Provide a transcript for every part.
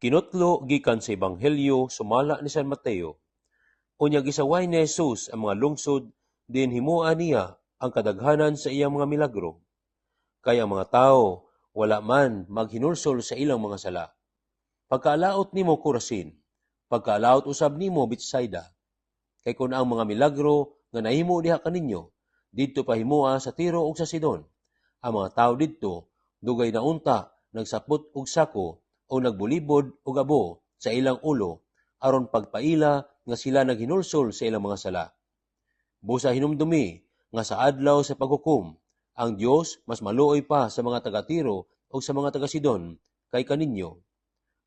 Kinutlo gikan sa Ebanghelyo sumala ni San Mateo. Unya gisaway ni Jesus ang mga lungsod din himuan niya ang kadaghanan sa iyang mga milagro. Kaya ang mga tao wala man maghinulsol sa ilang mga sala. Pagkaalaot nimo Corazin, pagkaalaot usab nimo Betsaida. Kay kun ang mga milagro nga nahimo diha kaninyo didto pa himua sa Tiro ug sa Sidon, ang mga tao didto dugay na unta nagsapot og sako o nagbulibod og abo sa ilang ulo aron pagpaila nga sila naghinulsol sa ilang mga sala. Busa hinumdumi nga sa adlaw sa paghukom, ang Dios mas maluoy pa sa mga taga-Tiro o sa mga taga-Sidon kay kaninyo.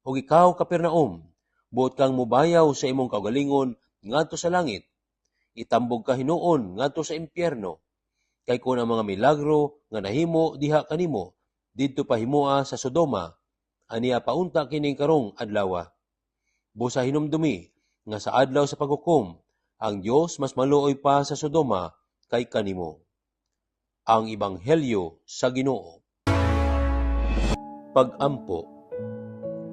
Ug ikaw, Kapernaum, buot kang mubayaw sa imong kaugalingon ngadto sa langit. Itambog ka hinuon ngadto sa impyerno. Kay kun ang mga milagro nga nahimo diha kanimo didto pa himoa sa Sodoma, aniya paunta kining karong adlaw. Busa hinumdumi nga sa adlaw sa paghukom, ang Dios mas maluoy pa sa Sodoma kay kanimo. Ang Ebanghelyo sa Ginoo. Pag-ampo.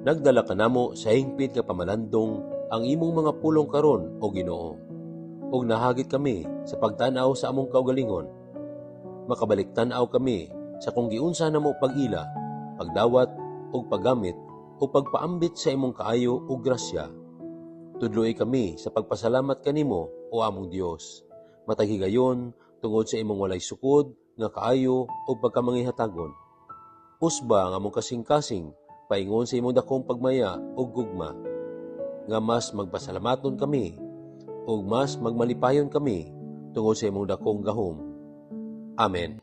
Nagdala ka namo sa hingpit nga pamalandong ang imong mga pulong karon, o Ginoo. Ug nahagit kami sa pagtan-aw sa among kaugalingon. Makabalik tan-aw kami sa kung giunsa namo pag-ila, pagdawat ug paggamit o pagpaambit sa imong kaayo ug grasya. Tudloy kami sa pagpasalamat kanimo, o among Dios. Matag higayon tungod sa imong walay sukod nga kaayo ug pagkamangihatagon. Usba ang among kasing-kasing paingon sa imong dakong pagmaya ug gugma, nga mas magpasalamaton kami ug mas magmalipayon kami tungod sa imong dakong gahom. Amen.